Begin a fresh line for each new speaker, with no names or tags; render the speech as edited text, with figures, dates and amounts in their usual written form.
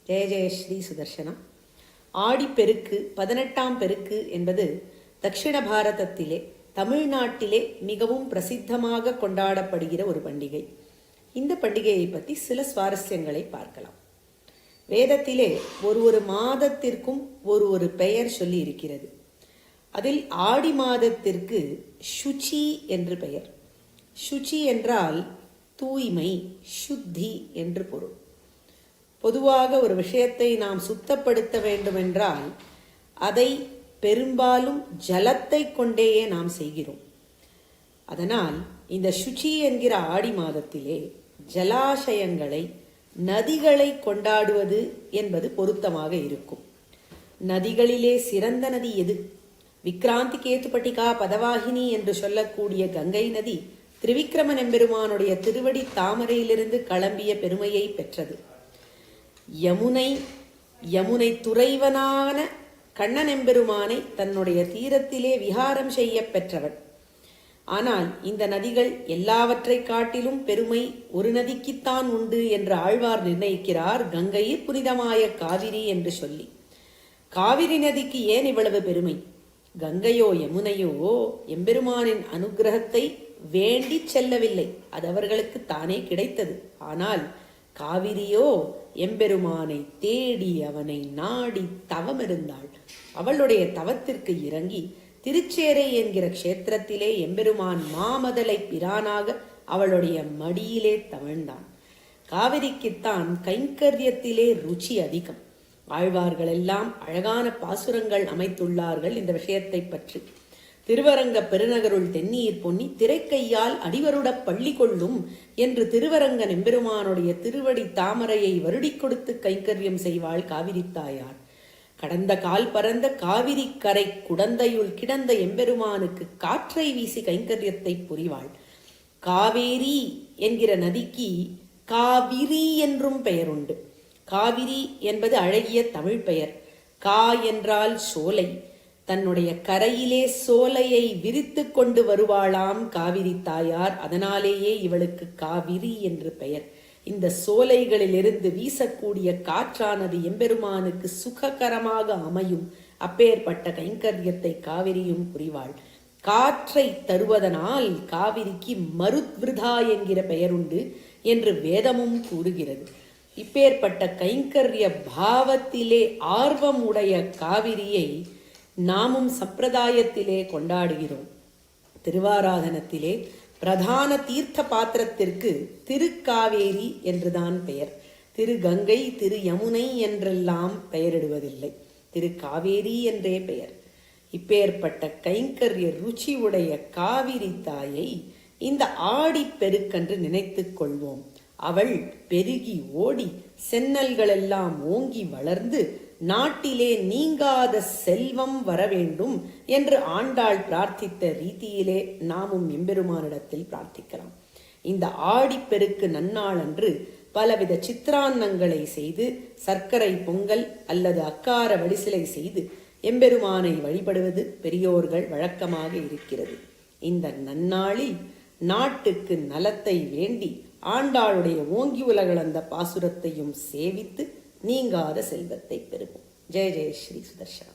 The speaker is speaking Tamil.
ஜெய ஜெய ஸ்ரீ சுதர்சனா. ஆடிப்பெருக்கு 18ஆம் பெருக்கு என்பது தட்சிண பாரதத்திலே தமிழ்நாட்டிலே மிகவும் பிரசித்தமாக கொண்டாடப்படுகிற ஒரு பண்டிகை. இந்த பண்டிகையை பற்றி சில சுவாரஸ்யங்களை பார்க்கலாம். வேதத்திலே ஒரு மாதத்திற்கும் ஒரு பெயர் சொல்லி இருக்கிறது. அதில் ஆடி மாதத்திற்கு சுச்சி என்று பெயர். சுச்சி என்றால் தூய்மை, சுத்தி என்று பொருள். பொதுவாக ஒரு விஷயத்தை நாம் சுத்தப்படுத்த வேண்டுமென்றால் அதை பெரும்பாலும் ஜலத்தை கொண்டேயே நாம் செய்கிறோம். அதனால் இந்த சுச்சி என்கிற ஆடி மாதத்திலே ஜலாசயங்களை, நதிகளை கொண்டாடுவது என்பது பொருத்தமாக இருக்கும். நதிகளிலே சிறந்த நதி எது? விக்ராந்தி கேத்துப்பட்டிகா பதவாகினி என்று சொல்லக்கூடிய கங்கை நதி திரிவிக்ரமன் எம்பெருமானுடைய திருவடி தாமரையிலிருந்து கிளம்பிய பெருமையை பெற்றது. யமுனை துறைவனான கண்ணன் எம்பெருமானை தன்னுடைய தீரத்திலே விஹாரம் செய்ய பெற்றவன். ஆனால் இந்த நதிகள் எல்லாவற்றை காட்டிலும் பெருமை ஒரு நதிக்குத்தான் உண்டு என்று ஆழ்வார் நிர்ணயிக்கிறார், கங்கையில் புனிதமாய காவிரி என்று சொல்லி. காவிரி நதிக்கு ஏன் இவ்வளவு பெருமை? கங்கையோ யமுனையோ எம்பெருமானின் அனுகிரகத்தை வேண்டி செல்லவில்லை, அது அவர்களுக்கு தானே கிடைத்தது. ஆனால் காவிரியோ எம்பெருமானை தேடி அவனை நாடி தவமிருந்தாள். அவளுடைய தவத்திற்கு இறங்கி திருச்சேரை என்கிற க்ஷேத்திரத்திலே எம்பெருமான் மாமதலை பிரானாக அவளுடைய மடியிலே தவழ்ந்தான். காவிரிக்குத்தான் கைங்கரியத்திலே ருச்சி அதிகம். ஆழ்வார்கள் எல்லாம் அழகான பாசுரங்கள் அமைத்துள்ளார்கள் இந்த விஷயத்தை பற்றி. திருவரங்க பெருநகருள் தென்னீர் பொன்னி திரைக்கையால் அடிவருட பள்ளி கொள்ளும் என்று திருவரங்க எம்பெருமானுடைய திருவடி தாமரையை வருடி கொடுத்து கைங்கரியம் செய்வாள் காவிரி தாயார். கடந்த கால் பரந்த காவிரி கரை குடந்தையுள் கிடந்த எம்பெருமானுக்கு காற்றை வீசி கைங்கரியத்தை புரிவாள். காவேரி என்கிற நதிக்கு காவிரி என்றும் பெயருண்டு. காவிரி என்பது அழகிய தமிழ் பெயர். கா என்றால் சோலை. தன்னுடைய கரையிலே சோலையை விரித்து கொண்டு வருவாளாம் காவிரி தாயார். அதனாலேயே இவளுக்கு காவிரி என்று பெயர். இந்த சோலைகளிலிருந்து வீசக்கூடிய காற்றானது எம்பெருமானுக்கு சுககரமாக அமையும். அப்பேற்பட்ட கைங்கரியத்தை காவிரியும் புரிவாள். காற்றை தருவதனால் காவிரிக்கு மருத்விருதா என்கிற பெயருண்டு என்று வேதமும் கூறுகிறது. இப்பேற்பட்ட கைங்கரிய பாவத்திலே ஆர்வம் உடைய காவிரியை நாமும் சம்பிரதாயத்திலே கொண்டாடுகிறோம். திருவாராதனத்திலே பிரதான தீர்த்த பாத்திரத்திற்கு திருக்காவேரி என்றுதான் பெயர். திரு கங்கை, திரு யமுனை என்றெல்லாம் பெயரிடுவதில்லை, திருக்காவேரி என்றே பெயர். இப்பேற்பட்ட கைங்கரிய ருச்சி உடைய காவிரி தாயை இந்த ஆடி பெருக்கென்று நினைத்துக் கொள்வோம். அவள் பெருகி ஓடி சென்னல்களெல்லாம் ஓங்கி வளர்ந்து நாட்டிலே நீங்காத செல்வம் வர வேண்டும் என்று ஆண்டாள் பிரார்த்தித்த ரீதியிலே நாமும் எம்பெருமானிடத்தில் பிரார்த்திக்கலாம். இந்த ஆடிப்பெருக்கு நன்னாள் அன்று பலவித சித்திரான்னங்களை செய்து சர்க்கரை பொங்கல் அல்லது அக்கார வடிசிலை செய்து எம்பெருமானை வழிபடுவது பெரியோர்கள் வழக்கமாக இருக்கிறது. இந்த நன்னாளில் நாட்டுக்கு நலத்தை வேண்டி ஆண்டாளுடைய ஓங்கி உலகளந்த பாசுரத்தையும் சேவித்து நீங்காத செல்வத்தை பெறுவோம். ஜெய ஜெய ஸ்ரீ சுதர்சனா.